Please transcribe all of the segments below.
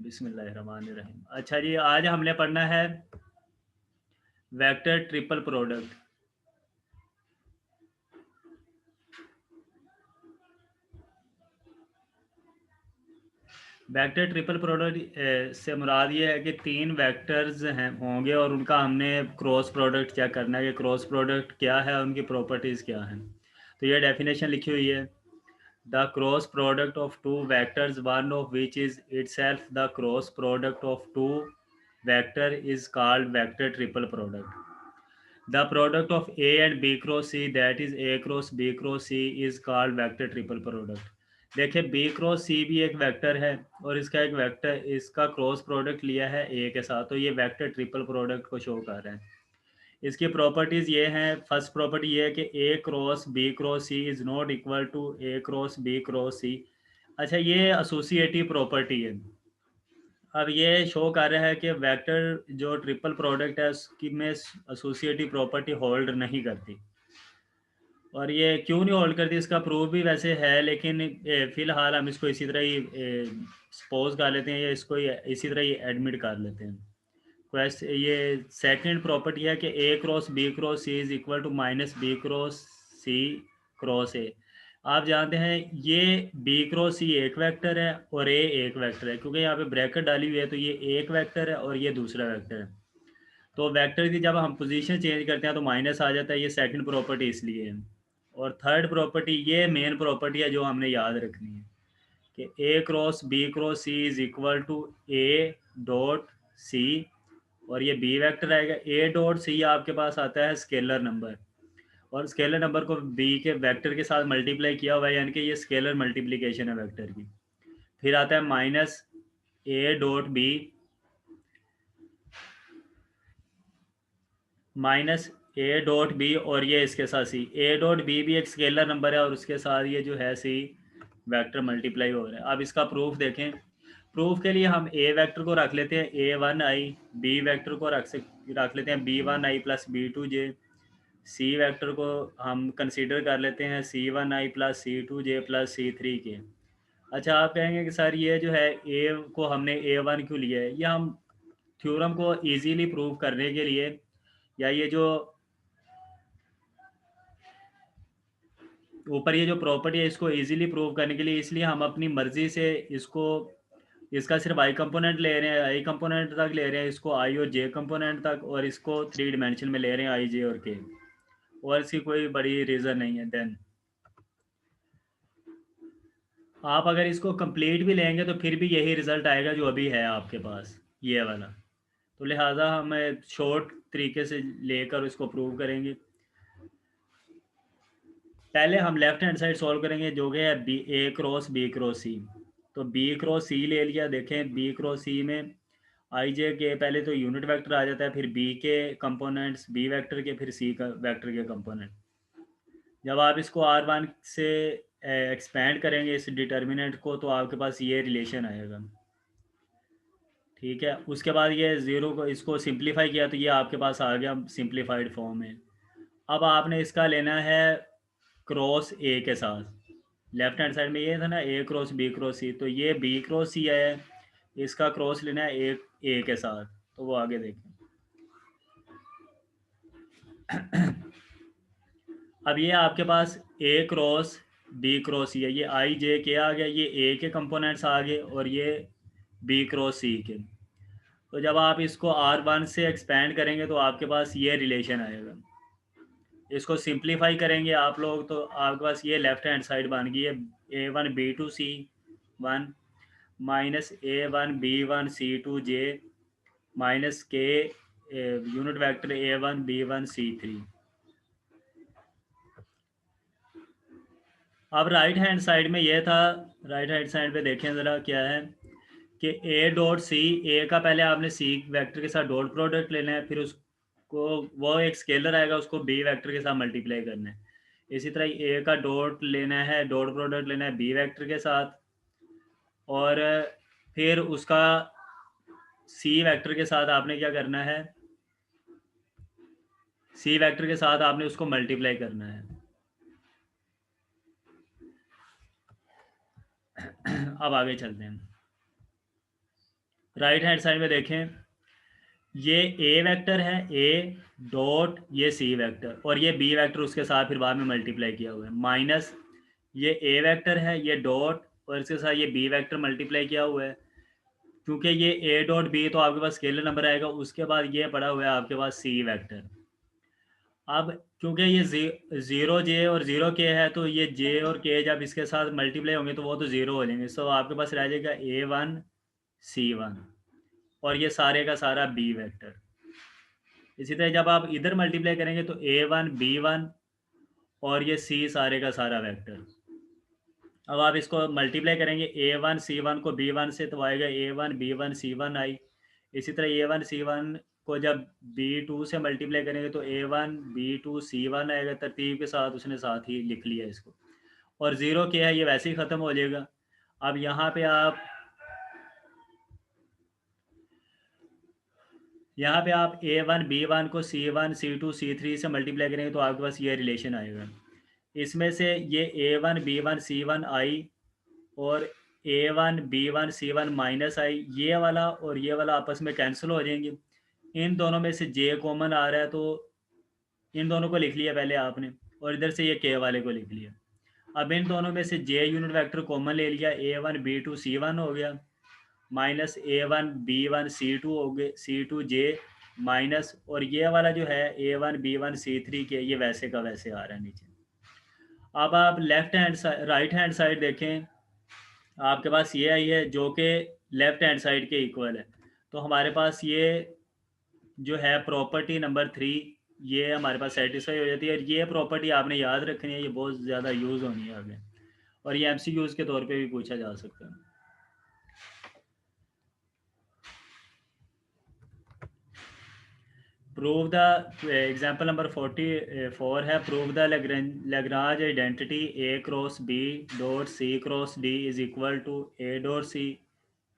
बिस्मिल्लाहिर्रहमानिर्रहीम। अच्छा जी, आज हमने पढ़ना है vector triple product. Vector triple product से मुराद ये है कि तीन वेक्टर्स हैं होंगे और उनका हमने क्रॉस प्रोडक्ट चेक करना है कि क्रॉस प्रोडक्ट क्या है, उनकी प्रॉपर्टीज़ क्या हैं। तो ये डेफिनेशन लिखी हुई है, the cross product of two vectors one of which is itself the cross product of two vector is called vector triple product. The product of A and B cross C, that is A cross B cross C, is called vector triple product. देखिए B cross C भी एक vector है और इसका एक vector इसका cross product लिया है A के साथ, तो ये वेक्टर ट्रिपल प्रोडक्ट को शो कर रहे हैं। इसकी प्रॉपर्टीज़ ये हैं, फर्स्ट प्रॉपर्टी ये है कि A cross B cross C is not equal to A cross B cross C। अच्छा, ये एसोसिएटिव प्रॉपर्टी है। अब ये शो कर रहा है कि वेक्टर जो ट्रिपल प्रोडक्ट है उसकी में एसोसिएटिव प्रॉपर्टी होल्ड नहीं करती। और ये क्यों नहीं होल्ड करती, इसका प्रूफ भी वैसे है, लेकिन फ़िलहाल हम इसको इसी तरह ही सपोज कर लेते हैं या इसको इसी तरह ही एडमिट कर लेते हैं। क्वेश्चन ये सेकंड प्रॉपर्टी है कि A cross B cross C is equal to minus B cross C cross A. आप जानते हैं ये बी क्रॉस सी एक वेक्टर है और ए एक वेक्टर है, क्योंकि यहाँ पे ब्रैकेट डाली हुई है, तो ये एक वेक्टर है और ये दूसरा वेक्टर है। तो वेक्टर की जब हम पोजीशन चेंज करते हैं तो माइनस आ जाता है, ये सेकंड प्रॉपर्टी इसलिए है। और थर्ड प्रॉपर्टी ये मेन प्रॉपर्टी है जो हमने याद रखनी है कि A cross B cross C is equal to A dot C, और ये बी वेक्टर आएगा। ए डॉट सी आपके पास आता है स्केलर नंबर, और स्केलर नंबर को बी के वेक्टर के साथ मल्टीप्लाई किया हुआ है, यानी कि ये स्केलर मल्टीप्लिकेशन है वेक्टर की। फिर आता है minus A dot B minus A dot B, और ये इसके साथ सी। ए डॉट बी भी एक स्केलर नंबर है और उसके साथ ये जो है सी वेक्टर मल्टीप्लाई हो रहा है। अब इसका प्रूफ देखें। प्रूफ के लिए हम ए वेक्टर को रख लेते हैं A one I, B vector को रख लेते हैं B one I plus B two J, C vector को हम कंसीडर कर लेते हैं C one I plus C two J plus C three K. अच्छा, आप कहेंगे कि सर ये जो है ए को हमने ए वन क्यों लिया है? ये हम थ्योरम को इजीली प्रूव करने के लिए, या ये जो ऊपर ये जो प्रॉपर्टी है इसको इजीली प्रूव करने के लिए, इसलिए हम अपनी मर्जी से इसको इसका सिर्फ आई कंपोनेंट ले रहे हैं, आई कंपोनेंट तक ले रहे हैं इसको, आई और जे कंपोनेंट तक, और इसको थ्री डिमेंशन में ले रहे हैं आई जे और के, और इसकी कोई बड़ी रीज़न नहीं है। देन आप अगर इसको कंप्लीट भी लेंगे तो फिर भी यही रिज़ल्ट आएगा जो अभी है आपके पास, ये वाला। तो लिहाजा हम शॉर्ट तरीके से लेकर इसको प्रूव करेंगे। पहले हम लेफ्ट हैंड साइड सॉल्व करेंगे जो कि है बी ए क्रॉस बी क्रॉस सी। तो बी क्रॉस सी ले लिया। देखें बी क्रॉस सी में आई जे के पहले तो यूनिट वेक्टर आ जाता है, फिर बी के कंपोनेंट्स बी वेक्टर के, फिर सी का वेक्टर के कंपोनेंट। जब आप इसको आर वन से एक्सपेंड करेंगे इस डिटर्मिनेंट को, तो आपके पास ये रिलेशन आएगा। ठीक है, उसके बाद ये ज़ीरो को इसको सिंप्लीफाई किया तो ये आपके पास आ गया सिंप्लीफाइड फॉर्म में। अब आपने इसका लेना है क्रॉस ए के साथ। लेफ्ट हैंड साइड में ये था ना ए क्रॉस बी क्रॉस सी, तो ये बी क्रॉस सी है, इसका क्रॉस लेना है ए के साथ। तो वो आगे देखें। अब ये आपके पास ए क्रॉस बी क्रॉस सी है, ये आई जे के आ गया, ये ए के कंपोनेंट्स आ गए और ये बी क्रॉस सी के। तो जब आप इसको आर वन से एक्सपेंड करेंगे तो आपके पास ये रिलेशन आएगा। इसको सिंप्लीफाई करेंगे आप लोग तो आपके पास ये लेफ्ट हैंड साइड बन गई है A one B two C one minus A one B one C two J minus K unit vector A one B one C three. अब राइट हैंड साइड में ये था, राइट हैंड साइड पे देखें ज़रा क्या है कि ए डॉट सी, ए का पहले आपने सी वेक्टर के साथ डॉट प्रोडक्ट लेना है, फिर उसको वो एक स्केलर आएगा उसको बी वेक्टर के साथ मल्टीप्लाई करना है। इसी तरह ए का डॉट लेना है, डॉट प्रोडक्ट लेना है बी वेक्टर के साथ, और फिर उसका सी वेक्टर के साथ आपने क्या करना है, सी वेक्टर के साथ आपने उसको मल्टीप्लाई करना है। अब आगे चलते हैं। राइट हैंड साइड में देखें, ये ए वेक्टर है, ए डॉट ये सी वेक्टर, और ये बी वेक्टर उसके साथ फिर बाद में मल्टीप्लाई किया हुआ है, माइनस ये ए वेक्टर है, ये डॉट, और इसके साथ ये बी वेक्टर मल्टीप्लाई किया हुआ है। क्योंकि ये ए डॉट बी तो आपके पास स्केलर नंबर आएगा, उसके बाद ये पड़ा हुआ है आपके पास सी वेक्टर। अब क्योंकि ये ज़ीरो जे और ज़ीरो के है, तो ये जे और के जब इसके साथ मल्टीप्लाई होंगे तो वो तो ज़ीरो हो जाएंगे, तो आपके पास रह जाएगा A1 C1, और ये सारे का सारा बी वेक्टर। इसी तरह जब आप इधर मल्टीप्लाई करेंगे तो A1 B1 और ये सी सारे का सारा वेक्टर। अब आप इसको मल्टीप्लाई करेंगे A1 C1 को B1 से, तो आएगा A1 B1 C1 आई। इसी तरह A1 C1 को जब B2 से मल्टीप्लाई करेंगे तो A1 B2 C1 आएगा। तरतीब के साथ उसने साथ ही लिख लिया इसको, और ज़ीरो क्या है ये वैसे ही ख़त्म हो जाएगा। अब यहाँ पे आप A1 B1 को C1 C2 C3 से मल्टीप्लाई करेंगे तो आपके पास ये रिलेशन आएगा। इसमें से ये A1 B1 C1 आई, और A1 B1 C1 माइनस आई, ये वाला और ये वाला आपस में कैंसिल हो जाएंगे। इन दोनों में से जे कॉमन आ रहा है, तो इन दोनों को लिख लिया पहले आपने, और इधर से ये के वाले को लिख लिया। अब इन दोनों में से जे यूनिट वेक्टर कॉमन ले लिया, A1 B2 C1 हो गया, माइनस A1 B1 C2 हो गए, C2 J माइनस, और ये वाला जो है A1 B1 C3 के, ये वैसे का वैसे आ रहा है नीचे। अब आप left hand side right hand side देखें, आपके पास ये आई है जो कि लेफ्ट हैंड साइड के इक्वल है। तो हमारे पास ये जो है प्रॉपर्टी नंबर 3, ये हमारे पास सेटिस्फाई हो जाती है। और ये प्रॉपर्टी आपने याद रखनी है, ये बहुत ज़्यादा यूज़ होनी है आगे, और ये MCQs के तौर पे भी पूछा जा सकता है। प्रूव द एग्जाम्पल नंबर 44 है, prove the Lagrange identity A cross B dot C cross D is equal to A dot C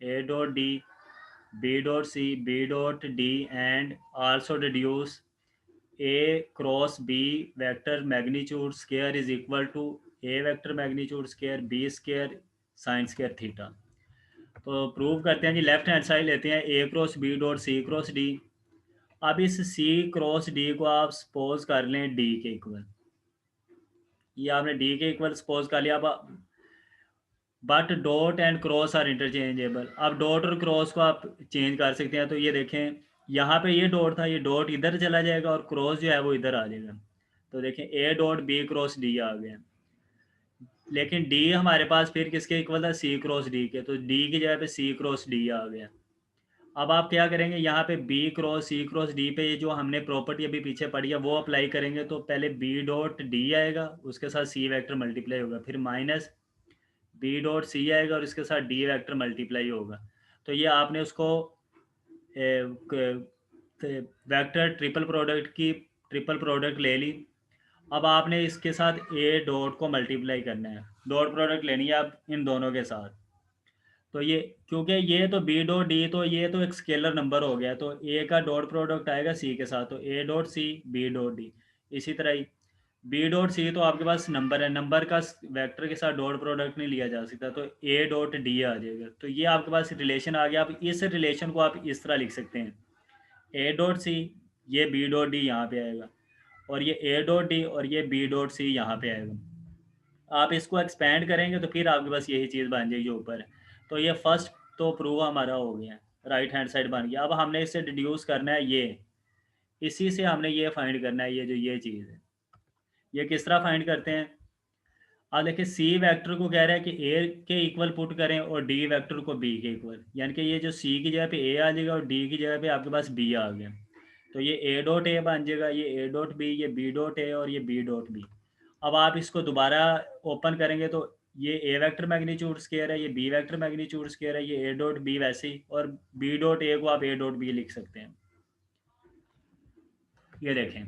A dot D B dot C B dot D and also deduce A cross B vector magnitude square is equal to A vector magnitude square B square sin square theta। तो prove करते हैं जी, left hand side लेते हैं A cross B dot C cross D। अब इस C cross D को आप suppose कर लें D के इक्वल, ये आपने D के इक्वल सपोज कर लिया। अब but dot and cross are interchangeable, अब डॉट और क्रॉस को आप चेंज कर सकते हैं। तो ये देखें, यहाँ पे ये डॉट था, ये डॉट इधर चला जाएगा और क्रॉस जो है वो इधर आ जाएगा। तो देखें A dot B cross D आ गया, लेकिन D हमारे पास फिर किसके इक्वल था, C क्रॉस D के, तो D की जगह पे C क्रॉस D आ गया। अब आप क्या करेंगे, यहाँ पे B cross C cross D पे ये जो हमने प्रॉपर्टी अभी पीछे पढ़ी है वो अप्लाई करेंगे। तो पहले B डॉट D आएगा, उसके साथ C वेक्टर मल्टीप्लाई होगा, फिर माइनस B डॉट C आएगा और इसके साथ D वेक्टर मल्टीप्लाई होगा। तो ये आपने उसको वेक्टर ट्रिपल प्रोडक्ट ले ली। अब आपने इसके साथ A डॉट को मल्टीप्लाई करना है, डॉट प्रोडक्ट लेनी है अब इन दोनों के साथ। तो ये क्योंकि ये तो B डॉट D, तो ये तो एक स्केलर नंबर हो गया, तो A का डॉट प्रोडक्ट आएगा C के साथ, तो A dot C B dot D। इसी तरह ही B डॉट C तो आपके पास नंबर है, नंबर का वेक्टर के साथ डॉट प्रोडक्ट नहीं लिया जा सकता, तो A डॉट D आ जाएगा। तो ये आपके पास रिलेशन आ गया। आप इस रिलेशन को आप इस तरह लिख सकते हैं, A डॉट C, ये B डॉट D यहाँ पे आएगा, और ये A डॉट D और ये B डॉट C यहाँ पे आएगा। आप इसको एक्सपेंड करेंगे तो फिर आपके पास यही चीज़ बन जाएगी ऊपर। तो ये फर्स्ट तो प्रूव हमारा हो गया, राइट हैंड साइड बन गया। अब हमने इससे डिड्यूस करना है ये, इसी से हमने ये फाइंड करना है, ये जो ये चीज़ है ये किस तरह फाइंड करते हैं। अब देखिए सी वेक्टर को कह रहा है कि ए के इक्वल पुट करें और डी वेक्टर को बी के इक्वल, यानी कि ये जो सी की जगह पे ए आ जाएगा और डी की जगह पे आपके पास बी आ गया। तो ये ए डॉट ए बन जाएगा, ये ए डॉट बी, ये बी डॉट ए और ये बी डॉट बी। अब आप इसको दोबारा ओपन करेंगे तो ये ए वेक्टर मैग्नीट्यूड स्केयर है, ये बी वेक्टर मैग्नीट्यूड स्केयर है, ये ए डॉट बी वैसे ही, और बी डॉट ए को आप ए डॉट बी लिख सकते हैं। ये देखें,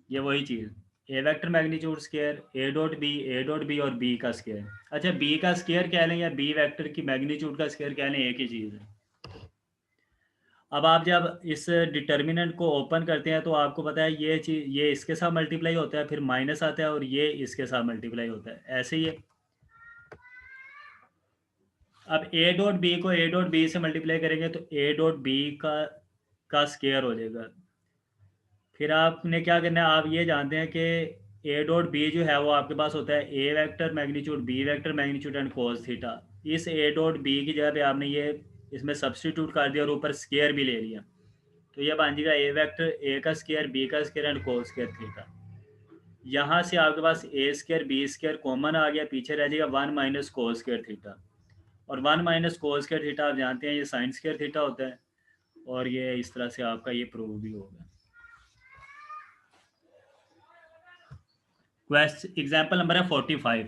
ये वही चीज़, A vector magnitude square, A dot B और बी का स्केयर। अच्छा, बी का स्केयर कह लें या बी वेक्टर की मैग्नीट्यूड का स्केयर कह लें, एक ही चीज़ है। अब आप जब इस डिटर्मिनेंट को ओपन करते हैं तो आपको पता है ये चीज़, ये इसके साथ मल्टीप्लाई होता है, फिर माइनस आता है, और ये इसके साथ मल्टीप्लाई होता है, ऐसे ही है। अब ए डॉट बी को ए डॉट बी से मल्टीप्लाई करेंगे तो ए डॉट बी का स्केयर हो जाएगा। फिर आपने क्या करना है, आप ये जानते हैं कि ए डॉट बी जो है वो आपके पास होता है A vector magnitude B vector magnitude and cos theta. इस ए डॉट बी की जगह पे आपने ये इसमें सब्स्टिट्यूट कर दिया और ऊपर स्केयर भी ले लिया, तो ये बन जाएगा ए वेक्टर ए का स्केयर बी का square and cos square theta. यहाँ से आपके पास ए स्केयर बी स्केयर कॉमन आ गया, पीछे रह जाएगा 1 माइनस कोस स्केयर थीटा। और 1 माइनस कोस स्केयर थीटा आप जानते हैं ये साइन स्केयर थीटा होता है। और ये इस तरह से आपका ये प्रूव भी होगा। क्वेश्चन एग्जाम्पल नंबर है 45।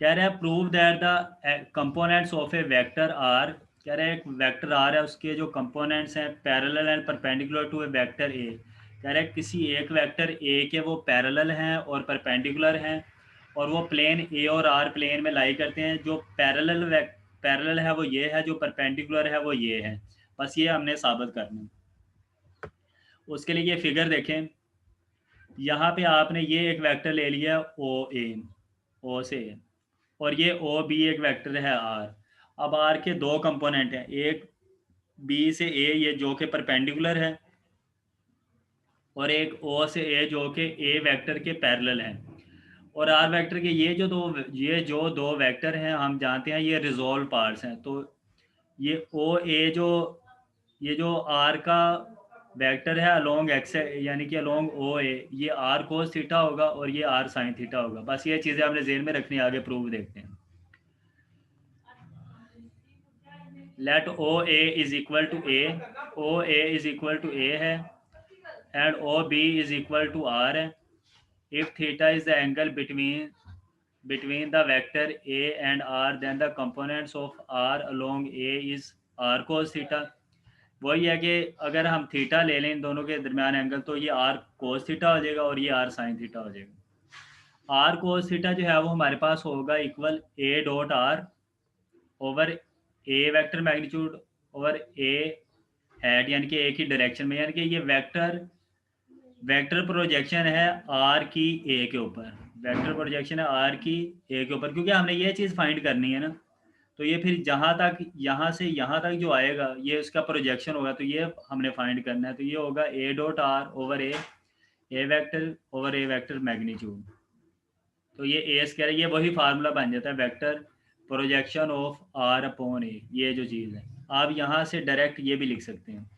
कह रहा है prove that the components of a vector are. कह रहा है एक वेक्टर आर है, उसके जो कंपोनेंट्स हैं parallel and perpendicular to A vector A. कह रहा है किसी एक वेक्टर ए के वो पैरेलल हैं और परपेंडिकुलर हैं, और वो प्लेन ए और आर प्लेन में लाई करते हैं। जो पैरेलल है वो ये है, जो परपेंडिकुलर है वो ये है। बस ये हमने साबित करना है। उसके लिए ये फिगर देखें, यहाँ पे आपने ये एक वेक्टर ले लिया ओ से, और ये ओ बी एक वेक्टर है आर। अब आर के दो कंपोनेंट हैं, एक बी से ए ये जो कि परपेंडिकुलर है, और एक ओ से ए जो कि ए वेक्टर के पैरेलल है। और आर वेक्टर के ये जो दो वेक्टर हैं हम जानते हैं ये रिजोल्व पार्ट्स हैं। तो ये ओ ए ये जो आर का वेक्टर है अलोंग एक्स यानी कि अलोंग ओ ए, ये आर कोस थीटा होगा और ये आर साइन थीटा होगा। बस ये चीज़ें हमने जेन में रखनी, आगे प्रूफ देखते हैं। Let O A is equal to A, O A is equal to A है, and O B is equal to R है। If theta is the angle between the vector a and r, then the components of r along a is r cos theta। वही है कि अगर हम theta ले लें इन दोनों के दरमियान एंगल, तो ये आर कोस थीटा हो जाएगा और ये आर साइन थीटा हो जाएगा। आर कोस थीटा जो है वो हमारे पास होगा equal A dot are over A vector magnitude over A head, यानी कि एक ही डायरेक्शन में, यानी कि ये वेक्टर प्रोजेक्शन है आर की ए के ऊपर। वेक्टर प्रोजेक्शन है आर की ए के ऊपर, क्योंकि हमने ये चीज़ फाइंड करनी है ना। तो ये फिर जहाँ तक यहाँ से यहाँ तक जो आएगा ये उसका प्रोजेक्शन होगा, तो ये हमने फाइंड करना है। तो ये होगा ए dot are over A vector over A vector magnitude. तो ये ए स्क्वायर, ये वही फार्मूला बन जाता है vector projection of R upon A, ये जो चीज़ है। आप यहाँ से डायरेक्ट ये भी लिख सकते हैं।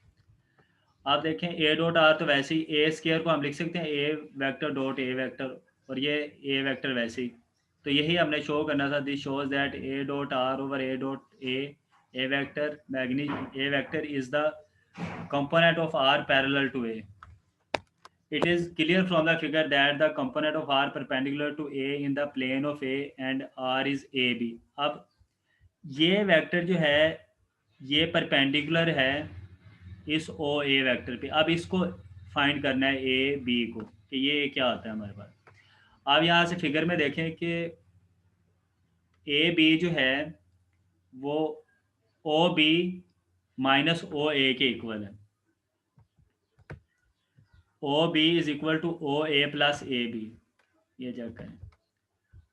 आप देखें ए डॉट आर तो वैसे ही ए स्क्वायर को हम लिख सकते हैं ए वेक्टर डॉट ए वेक्टर, और ये ए वेक्टर वैसे ही। तो यही हमने शो करना था। This shows that A dot are over A dot A vector is the component of r parallel to a। It is clear from the figure that the component of r perpendicular to a in the plane of a and r is ab। अब ये vector जो है ये perpendicular है इस ओ ए vector पे। अब इसको फाइंड करना है ए बी को, कि ये क्या आता है हमारे पास। अब यहाँ से फिगर में देखें कि ए बी जो है वो ओ बी माइनस ओ ए के इक्वल है। O B is equal to O A plus A B, ये चेक करें।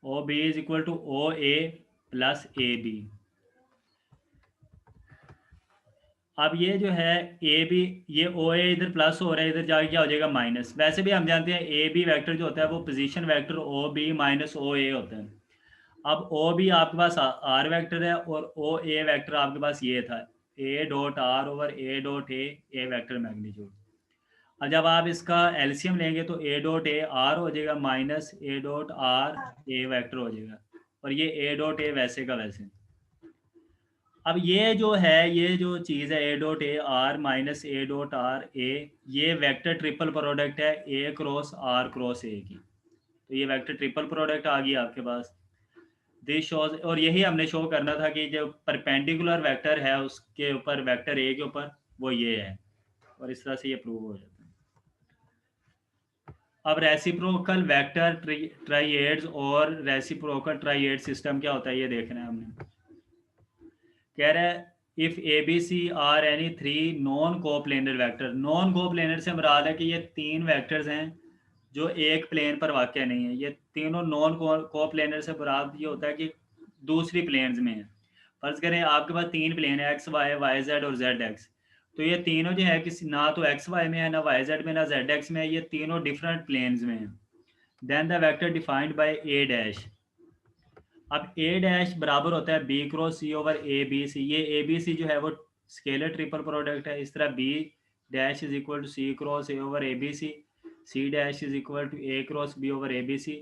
O B is equal to O A plus A B. अब ये जो है ए बी, ये ओ ए इधर प्लस हो रहा है, इधर जाके क्या हो जाएगा माइनस। वैसे भी हम जानते हैं ए बी वेक्टर जो होता है वो position vector O B minus O A होता है। अब ओ बी आपके पास आर वेक्टर है और ओ ए वेक्टर आपके पास ये था ए dot are over A dot A vector magnitude. अब जब आप इसका एलसीएम लेंगे तो ए डॉट ए आर हो जाएगा minus A dot R A vector हो जाएगा, और ये ए डॉट ए वैसे का वैसे। अब ये जो है ये जो चीज़ है A dot A R minus A dot R A, ये वेक्टर ट्रिपल प्रोडक्ट है A cross R cross A की। तो ये वेक्टर ट्रिपल प्रोडक्ट आ गई आपके पास। दिस शोज, और यही हमने शो करना था कि जो परपेंडिकुलर वेक्टर है उसके ऊपर वेक्टर ए के ऊपर वो ये है, और इस तरह से ये प्रूव हो जाता है। अब रेसिप्रोकल वेक्टर ट्राइएड्स और रेसिप्रोकल ट्राइएड सिस्टम क्या होता है ये देखना है हमने। कह रहा है if A B C are any three non coplanar vector. Non coplanar से मुराद है कि ये तीन वेक्टर्स हैं जो एक प्लेन पर वाक़ नहीं है। ये तीनों नॉन कोप्लेनर से मुराद ये होता है कि दूसरी प्लेन्स में है। फर्ज करें आपके पास तीन प्लेन है, एक्स वाई, वाई जेड और जेड एक्स। तो ये तीनों जो है किसी ना तो एक्स वाई में है, ना वाई जेड में, ना जेड एक्स में है, ये तीनों डिफरेंट प्लेन्स में है। Then the vector defined by A dash. अब ए डैश बराबर होता है B cross C over A B C. ये ए बी सी जो है वो स्केलर ट्रिपल प्रोडक्ट है। इस तरह B dash is equal to C cross A over A B C dash is equal to A cross B over A B C.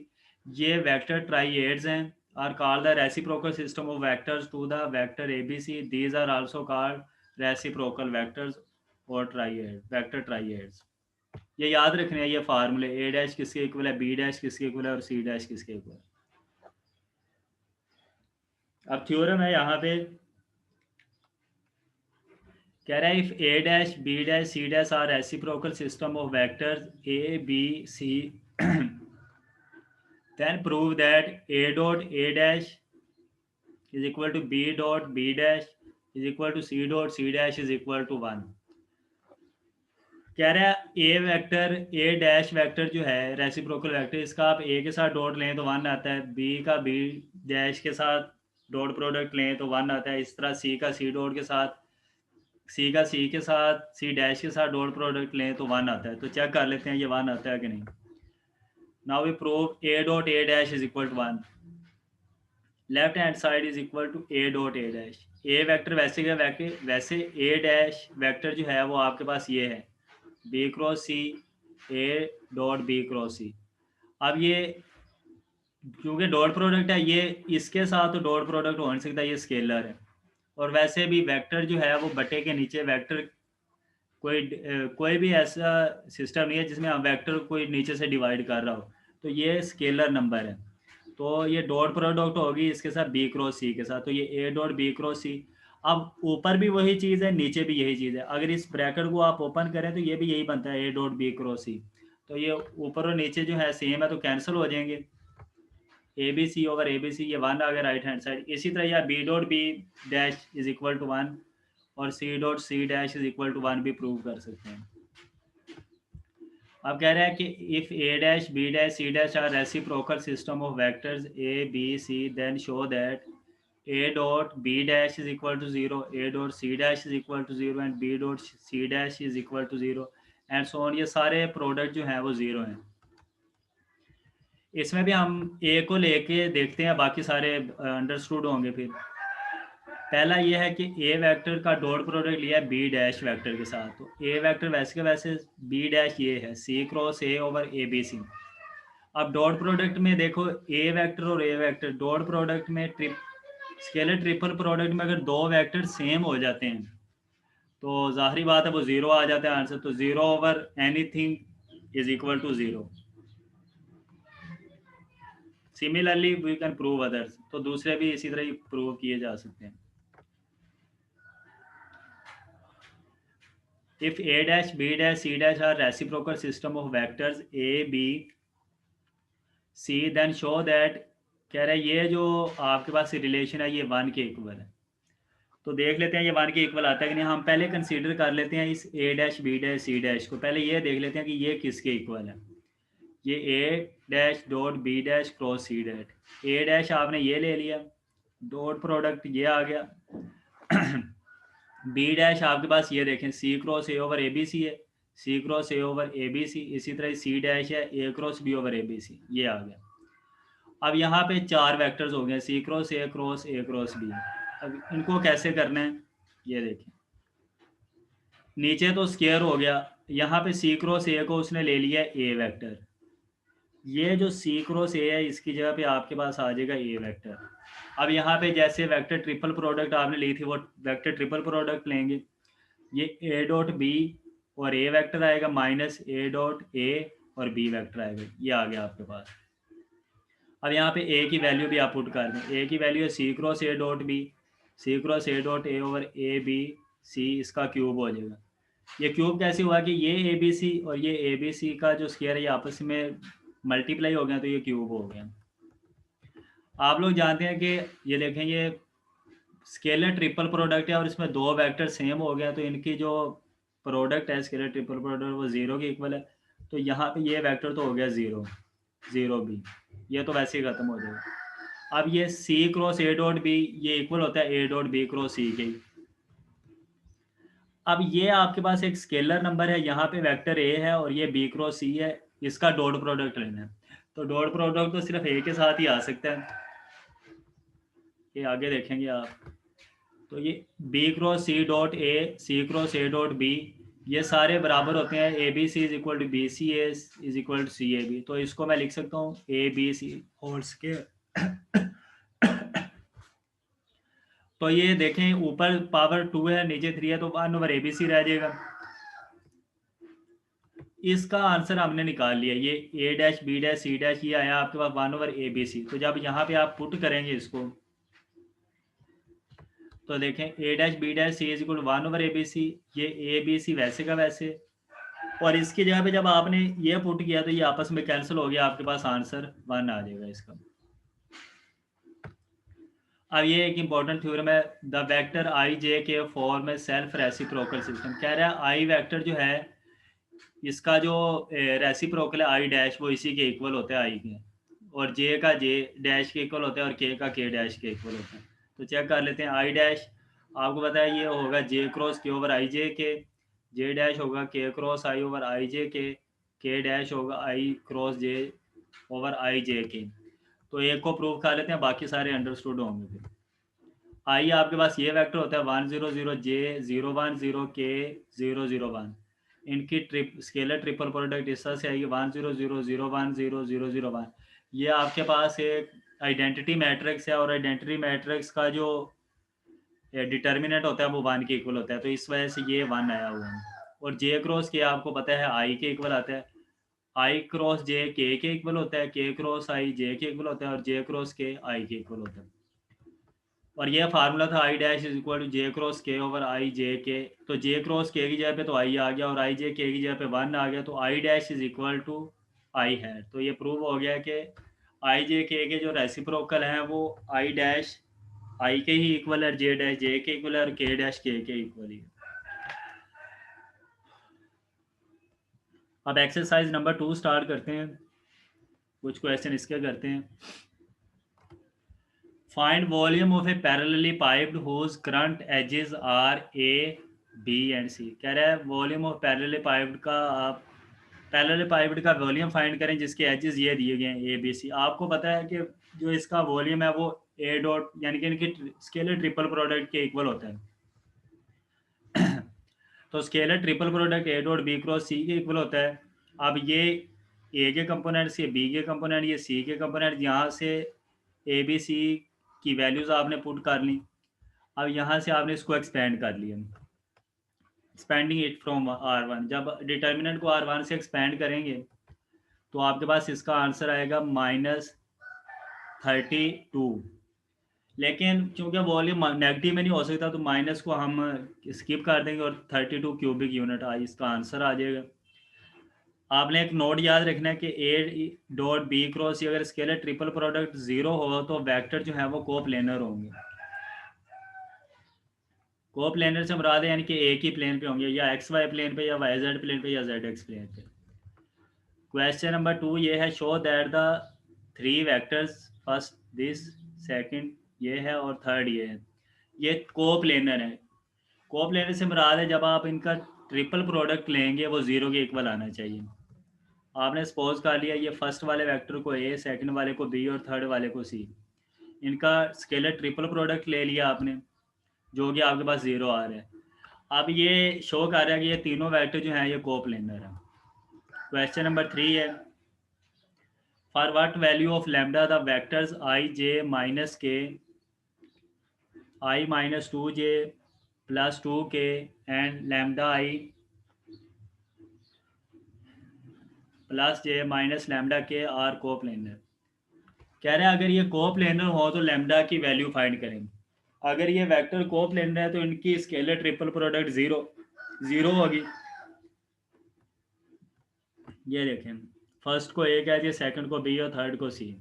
ये vector triads हैं, are called the reciprocal system of vectors to the vector A B C. These are also called reciprocal vectors और triad, vector triads. ये याद रखने हैं ये फार्मूले, A dash किसके इक्वल है, बी डैश किसके इक्वल है और सी डैश किसके इक्वल है। अब थ्योरम है यहाँ पे, कह रहा है if A dash B dash C dash are reciprocal system of vectors A B C then prove that a dot a dash is equal to b dot b dash is equal to c dot c dash is equal to 1। कह रहा है A vector, A dash vector जो है reciprocal vector, इसका आप ए के साथ dot लें तो 1 आता है, बी का बी डैश के साथ डॉट प्रोडक्ट लें तो 1 आता है, इस तरह सी का सी डॉट के साथ, सी का सी के साथ, सी डैश के साथ डॉट प्रोडक्ट लें तो 1 आता है। तो चेक कर लेते हैं ये 1 आता है कि नहीं। Now we prove A dot A dash is equal to 1। Left hand side is equal to A dot A dash. A vector वैसे का वैसे ए डैश वेक्टर जो है वो आपके पास ये है B cross C A dot B cross C. अब ये क्योंकि डॉट प्रोडक्ट है, ये इसके साथ तो डॉट प्रोडक्ट हो नहीं सकता, ये स्केलर है। और वैसे भी वेक्टर जो है वो बटे के नीचे वेक्टर कोई भी ऐसा सिस्टम नहीं है जिसमें हम वेक्टर कोई नीचे से डिवाइड कर रहा हो। तो ये स्केलर नंबर है, तो ये डॉट प्रोडक्ट होगी इसके साथ बी क्रॉस सी के साथ, तो ये ए डॉट बी क्रॉस सी। अब ऊपर भी वही चीज़ है, नीचे भी यही चीज़ है। अगर इस ब्रैकेट को आप ओपन करें तो ये भी यही बनता है ए डॉट बी क्रॉस सी। तो ये ऊपर और नीचे जो है सेम है तो कैंसिल हो जाएंगे, A B C over A B C, ये 1 आ गया राइट हैंड साइड। इसी तरह यह B dot B dash is equal to 1 और C dot C dash is equal to 1 भी प्रूव कर सकते हैं। अब कह रहा है कि if A dash B dash C dash are reciprocal system of vectors A B C then show that A dot B dash is equal to 0, A dot C dash is equal to 0 and B dot C dash is equal to 0 and so on. ये सारे product जो हैं वो 0 हैं। इसमें भी हम ए को लेके देखते हैं, बाकी सारे अंडरस्टूड होंगे। फिर पहला ये है कि ए वेक्टर का डॉट प्रोडक्ट लिया है बी डैश वेक्टर के साथ, तो ए वेक्टर वैसे के वैसे बी डैश ये है C cross A over A B C. अब डॉट प्रोडक्ट में देखो ए वेक्टर और ए वेक्टर डॉट प्रोडक्ट में स्केलर ट्रिपल प्रोडक्ट में अगर दो वेक्टर सेम हो जाते हैं तो जाहिर बात है वो 0 आ जाता है आंसर। तो 0 over anything is equal to 0। Similarly we can prove others, तो दूसरे भी इसी तरह ही प्रूव किए जा सकते हैं। If a dash b dash c dash are reciprocal system of vectors a b c then show that, कह रहा है ये जो आपके पास रिलेशन है ये 1 के इक्वल है। तो देख लेते हैं ये 1 के इक्वल आता है कि नहीं। हम पहले कंसीडर कर लेते हैं इस a dash b dash c dash को, पहले ये देख लेते हैं कि ये किसके इक्वल है। ये a dash dot b dash cross c dash, a dash आपने ये ले लिया, डॉट प्रोडक्ट ये आ गया बी डैश आपके पास ये देखें C cross A over A B C है, C cross A over A B C. इसी तरह सी डैश है A cross B over A B C, ये आ गया। अब यहाँ पे 4 वेक्टर्स हो गए सी क्रॉस ए क्रॉस बी। अब इनको कैसे करना है ये देखें। नीचे तो स्क्वायर हो गया, यहाँ पे सी क्रॉस ए को उसने ले लिया ए वेक्टर, ये जो सी क्रॉस ए है इसकी जगह पे आपके पास आ जाएगा ए वेक्टर। अब यहाँ पे जैसे वेक्टर ट्रिपल प्रोडक्ट आपने ली थी वो वेक्टर ट्रिपल प्रोडक्ट लेंगे, ये ए डॉट बी और ए वेक्टर आएगा माइनस ए डॉट ए और बी वेक्टर आएगा, ये आ गया आपके पास। अब यहाँ पे ए की वैल्यू भी आप पुट कर दें, ए की वैल्यू है C cross A dot B, C cross A dot A over A B C, इसका क्यूब हो जाएगा। ये क्यूब कैसे हुआ कि ये ए बी सी और ये ए बी सी का जो स्क्वायर है ये आपस में मल्टीप्लाई हो गया तो ये क्यूब हो गया। आप लोग जानते हैं कि ये देखें ये स्केलर ट्रिपल प्रोडक्ट है और इसमें 2 वेक्टर सेम हो गया तो इनकी जो प्रोडक्ट है स्केलर ट्रिपल प्रोडक्ट वो 0 के इक्वल है। तो यहाँ पे ये वेक्टर तो हो गया 0 0 भी, ये तो वैसे ही ख़त्म हो जाएगा। अब ये सी क्रॉस ए डॉट बी ये इक्वल होता है A dot B cross C के। अब ये आपके पास एक स्केलर नंबर है, यहाँ पे वेक्टर ए है और ये बी क्रॉस सी है, इसका डॉट प्रोडक्ट लेना है। तो डॉट प्रोडक्ट तो सिर्फ ए के साथ ही आ सकता है, ये आगे देखेंगे आप। तो ये B cross C dot A, C cross A dot B, ये सारे बराबर होते हैं A B C is equal to B C A is equal to C A B. तो इसको मैं लिख सकता हूँ A B C whole square. तो ये देखें ऊपर पावर 2 है नीचे 3 है, तो 1 ओवर ए बी सी रह जाएगा। इसका आंसर हमने निकाल लिया, ये A dash B dash C dash ये आया आपके पास 1 ओवर ए बी सी। तो जब यहाँ पे आप पुट करेंगे इसको तो देखें A dash B dash C is equal to 1 over A B C, ये ए बी सी वैसे का वैसे, और इसकी जगह पे जब आपने ये पुट किया तो ये आपस में कैंसिल हो गया, आपके पास आंसर 1 आ जाएगा इसका। अब ये एक इंपॉर्टेंट थ्योरम है, द वेक्टर आई जे के फॉर्म में सेल्फ रेसिप्रोकल सिस्टम। कह रहा है आई वेक्टर जो है इसका जो रेसिप्रोकल है आई डैश वो इसी के इक्वल होता है आई के, और जे का जे डैश के इक्वल होता है और के का के डैश के इक्वल होता है। तो चेक कर लेते हैं, आई डैश आपको पता है ये होगा जे cross K over I J के, जे डैश होगा के cross I over I J के डैश होगा आई cross J over I J K. तो एक को प्रूव कर लेते हैं, बाकी सारे अंडरस्टूड होंगे। फिर आई आपके पास ये वेक्टर होता है 1 0 0 जे 0 1 0 के 0 0 1, इनकी स्केलर ट्रिपल प्रोडक्ट इस तरह से आएगी 1 0 0 0 1 0 0 0 1। ये आपके पास एक आइडेंटिटी मैट्रिक्स है और आइडेंटिटी मैट्रिक्स का जो डिटर्मिनेंट होता है वो 1 के इक्वल होता है, तो इस वजह से ये 1 आया हुआ है। और जे क्रॉस के आपको पता है आई के इक्वल आता है, आई क्रॉस जे के इक्वल होता है, के क्रॉस आई जे के इक्वल होता है और जे क्रॉस के आई के इक्वल होता है। और ये फार्मूला था I dash is equal to J cross K over I J K. तो जे क्रॉस के की जगह पे तो आई आ गया और आई जे के की जगह पे 1 आ गया, तो I dash is equal to I है। तो ये प्रूव हो गया कि आई जे के जो रेसिप्रोकल हैं वो आई डैश आई के ही इक्वल है, जे डैश जे के इक्वल है और के डैश के इक्वल ही। अब एक्सरसाइज नंबर 2 स्टार्ट करते हैं, कुछ क्वेश्चन इसके करते हैं। Find volume of a parallelepiped whose current edges are A B and C. कह रहा है वॉल्यूम ऑफ पैरेलली पाइप्ड का आप पैरेलली पाइप्ड का वॉल्यूम फाइंड करें जिसके एजेस ये दिए गए हैं ए बी सी। आपको पता है कि जो इसका वॉल्यूम है वो ए डॉट यानी कि इनकी स्केलर ट्रिपल प्रोडक्ट के इक्वल होता है। तो scalar triple product A dot B cross C के इक्वल होता है। अब ये ए के कंपोनेंट्स, ये बी के कंपोनेंट, ये सी के कंपोनेंट, यहाँ से ए बी सी की वैल्यूज़ आपने पुट कर ली। अब यहाँ से आपने इसको एक्सपेंड कर लिया, एक्सपेंडिंग इट फ्रॉम R1। जब डिटर्मिनेंट को R1 से एक्सपेंड करेंगे तो आपके पास इसका आंसर आएगा -32। लेकिन चूंकि वॉल्यूम नेगेटिव में नहीं हो सकता तो माइनस को हम स्किप कर देंगे और 32 क्यूबिक यूनिट इसका आंसर आ जाएगा। आपने एक नोट याद रखना है कि ए डॉट बी क्रॉस सी अगर स्केलर ट्रिपल प्रोडक्ट 0 हो तो वेक्टर जो है वो कोप्लेनर होंगे। कोप्लेनर से मुराद है यानी कि एक ही प्लेन पे होंगे, या एक्स वाई प्लेन पे या वाई जेड प्लेन पे या जेड एक्स प्लेन पे। क्वेश्चन नंबर 2 ये है, show that the 3 vectors first this second ये है और थर्ड ये है, ये कोप्लेनर है। कोप्लेनर से मुराद है जब आप इनका ट्रिपल प्रोडक्ट लेंगे वो 0 के इक्वल आना चाहिए। आपने सपोज कर लिया ये फर्स्ट वाले वेक्टर को ए, सेकंड वाले को बी और थर्ड वाले को सी, इनका स्केलर ट्रिपल प्रोडक्ट ले लिया आपने जो कि आपके पास 0 आ रहा है। अब ये शो कर रहा है कि ये तीनों वेक्टर जो हैं ये कोप्लेनर है। क्वेश्चन नंबर 3 है, for what value of lambda the vectors I J minus K, I minus 2j plus 2k and lambda I plus J minus lambda K are coplanar. कह रहे हैं अगर ये कोप्लेनर हो तो लैम्डा की वैल्यू फाइंड करेंगे। अगर ये वेक्टर कोप्लेनर है तो इनकी स्केलर ट्रिपल प्रोडक्ट 0 होगी। ये देखें फर्स्ट को ए कह दिया, सेकंड को बी और थर्ड को सी।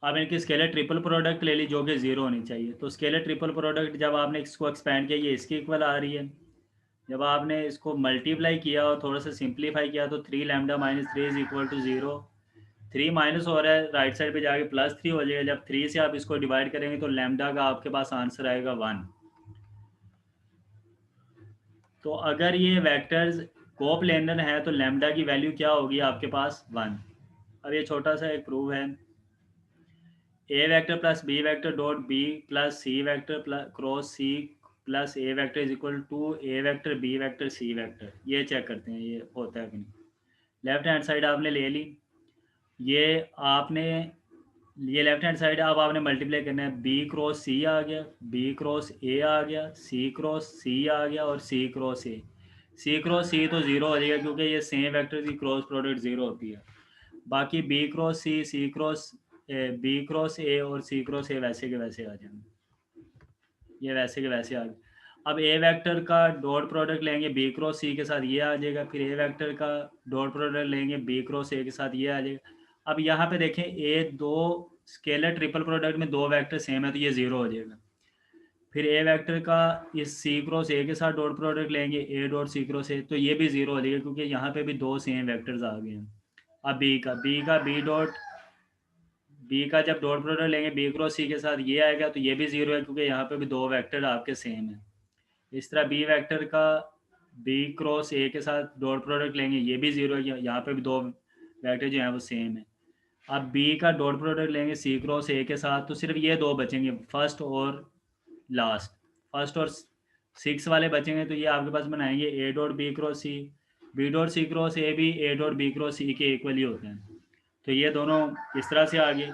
अब इनकी स्केलर ट्रिपल प्रोडक्ट ले ली जो कि 0 होनी चाहिए। तो स्केलर ट्रिपल प्रोडक्ट जब आपने इसको एक्सपेंड किया ये इसके इक्वल आ रही है। जब आपने इसको मल्टीप्लाई किया और थोड़ा सा सिंप्लीफाई किया तो 3 lambda minus 3 is equal to 0, 3 minus हो रहा है, राइट साइड पे जाके +3 हो जाएगा। जब 3 से आप इसको डिवाइड करेंगे तो लैम्डा का आपके पास आंसर आएगा 1। तो अगर ये वेक्टर्स कोप्लेनर है तो लैम्डा की वैल्यू क्या होगी आपके पास 1। अब ये छोटा सा एक प्रूव है, A vector plus B vector dot B plus C vector plus cross C plus A vector is equal to A vector B vector C vector. ये चेक करते हैं ये होता है कि नहीं। लेफ्ट हैंड साइड आपने ले ली, ये आपने ये लेफ्ट हैंड साइड अब आपने मल्टीप्लाई करना है। बी क्रॉस सी आ गया, बी क्रॉस ए आ गया, सी क्रॉस सी आ गया और सी क्रॉस ए। सी क्रॉस सी तो ज़ीरो हो जाएगा क्योंकि ये सेम वेक्टर की क्रॉस प्रोडक्ट ज़ीरो होती है। बाकी B cross C cross B cross A और सी क्रॉस ए वैसे के वैसे आ जाएंगे, ये वैसे के वैसे आ गए। अब ए वेक्टर का डॉट प्रोडक्ट लेंगे बी क्रॉस सी के साथ, ये आ जाएगा। फिर ए वेक्टर का डॉट प्रोडक्ट लेंगे बी क्रॉस ए के साथ, ये आ जाएगा। अब यहाँ पे देखें ए दो स्केलर ट्रिपल प्रोडक्ट में दो वेक्टर सेम है तो ये ज़ीरो हो जाएगा। फिर ए वेक्टर का इस सी क्रॉस ए के साथ डॉट प्रोडक्ट लेंगे ए डॉट सी क्रॉस ए, तो ये भी ज़ीरो हो जाएगा क्योंकि यहाँ पे भी दो सेम वेक्टर्स आ गए हैं। अब बी का जब डॉट प्रोडक्ट लेंगे बी क्रॉस सी के साथ, ये आएगा तो ये भी ज़ीरो है क्योंकि यहाँ पे भी दो वेक्टर आपके सेम है। इस तरह बी वेक्टर का बी क्रॉस ए के साथ डॉट प्रोडक्ट लेंगे, ये भी ज़ीरो है, यहाँ पे भी दो वेक्टर जो हैं वो सेम है। अब बी का डॉट प्रोडक्ट लेंगे सी क्रॉस ए के साथ, तो सिर्फ ये दो बचेंगे, फर्स्ट और लास्ट। फर्स्ट और 6 वाले बचेंगे तो ये आपके पास बनाएंगे A dot B cross C, B dot C cross A भी A dot B cross C के इक्वल ही होते हैं। तो ये दोनों इस तरह से आ गए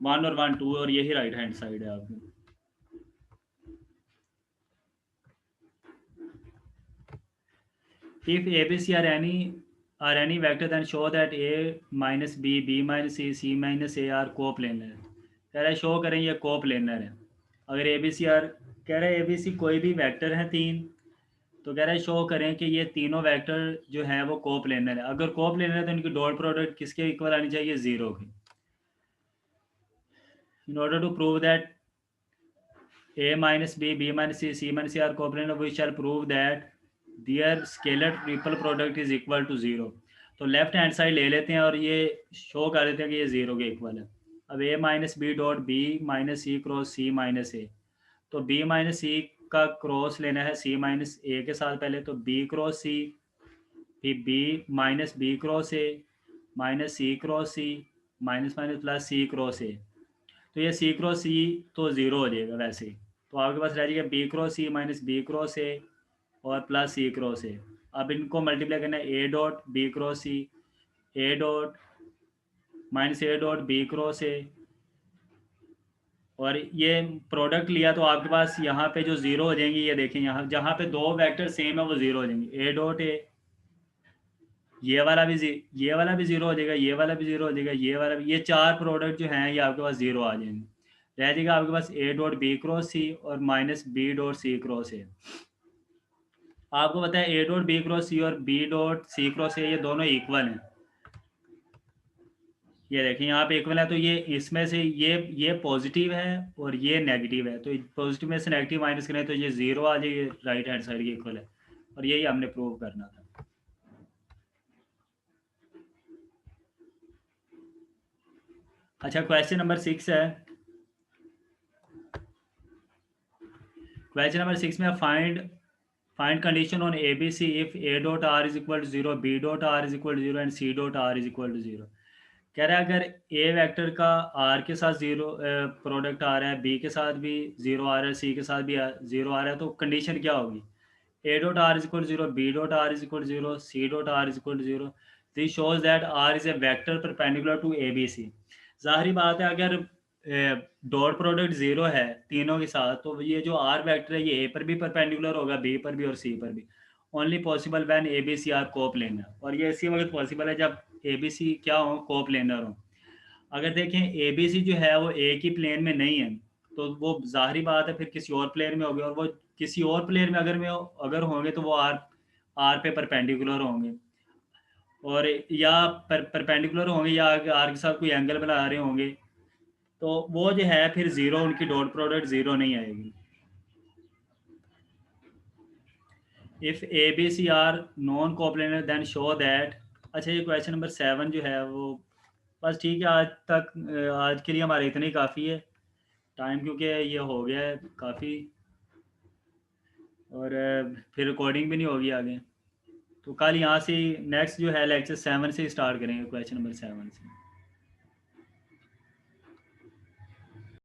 1 और 1 2, और यही राइट हैंड साइड है आपकी। If ABC are any vector then show that A minus B, B minus C, C minus A are coplanar। कह रहा है शो करें ये कोप्लेनर है। अगर ABC आर कह रहा है ABC कोई भी वेक्टर है तीन, तो कह रहा है शो करें कि ये तीनों वेक्टर जो हैं वो कोप्लेनर है। अगर कोप्लेनर है तो इनकी डॉट प्रोडक्ट किसके इक्वल आनी चाहिए, ज़ीरो की। In order to prove that A minus B, B minus C, C minus C are coplanar, we shall prove that their scalar triple product is equal to 0। तो left hand side ले लेते हैं और ये show कर देते हैं कि ये ज़ीरो के इक्वल है। अब A minus B dot B minus C cross C minus A, तो B माइनस सी का क्रॉस लेना है C माइनस ए के साथ पहले, तो B क्रॉस सी, फिर B minus B cross A minus C cross C minus minus plus C cross A. तो ये सी क्रॉस सी तो ज़ीरो हो जाएगा वैसे ही, तो आपके पास रह जाएगा B cross C minus B cross A और प्लस सी क्रॉस ए। अब इनको मल्टीप्लाई करना है A dot B cross C, A dot minus A dot B cross A, और ये प्रोडक्ट लिया तो आपके पास यहाँ पे जो ज़ीरो हो जाएंगे, ये देखें यहाँ जहाँ पे दो वेक्टर सेम है वो ज़ीरो हो जाएंगे। ए डॉट ए, ये वाला भी ज़ीरो हो जाएगा, ये वाला भी ज़ीरो हो जाएगा, ये वाला भी, ये चार प्रोडक्ट जो हैं ये आपके पास ज़ीरो आ जाएंगे। रह जाएगा आपके पास A dot B cross C और minus B dot C cross A. आपको पता है A dot B cross C और B dot C cross A ये दोनों इक्वल हैं। ये देखें यहाँ पे इक्वल है, तो ये इसमें से ये पॉजिटिव है और ये नेगेटिव है, तो पॉजिटिव में से नेगेटिव माइनस करें तो ये ज़ीरो आ जाएगी, राइट हैंड साइड के इक्वल है। और यही हमने प्रूव करना था। अच्छा, क्वेश्चन नंबर 6 है। क्वेश्चन नंबर 6 में find condition on A B C if A dot R is equal to 0, B dot R is equal to 0 and C dot R is equal to 0। कह रहा है अगर ए vector का are के साथ zero product आ रहा है, बी के साथ भी ज़ीरो आ रहा है, सी के साथ भी ज़ीरो आ रहा है, तो कंडीशन क्या होगी। A dot R is equal zero, B dot R is equal zero, C dot R is equal zero. This shows that R is a vector perpendicular to A B C. जाहिर बात है अगर dot product zero है तीनों के साथ, तो ये जो आर वेक्टर है ये ए पर भी परपेंडिकुलर होगा, बी पर भी और सी पर भी। Only possible when A B C are coplanar, और ये इसी वक्त पॉसिबल है जब ए बी सी क्या हो, कोप्लेनर हो। अगर देखें ए बी सी जो है वो एक ही प्लेन में नहीं है, तो वो जाहिर बात है फिर किसी और प्लेन में होगी, और वो किसी और प्लेन में अगर होंगे तो वो आर पे परपेंडिकुलर होंगे, और या परपेंडिकुलर होंगे या आर के साथ कोई एंगल बना रहे होंगे, तो वो जो है फिर ज़ीरो, उनकी डॉट प्रोडक्ट ज़ीरो नहीं आएगी। If A B C are non coplanar then show that. अच्छा, ये क्वेश्चन नंबर 7 जो है वो बस ठीक है, आज के लिए हमारे इतने ही काफ़ी है टाइम, क्योंकि ये हो गया है काफ़ी, और फिर रिकॉर्डिंग भी नहीं होगी आगे। तो कल यहाँ से नेक्स्ट जो है लेक्चर 7 से स्टार्ट करेंगे, क्वेश्चन नंबर 7 से।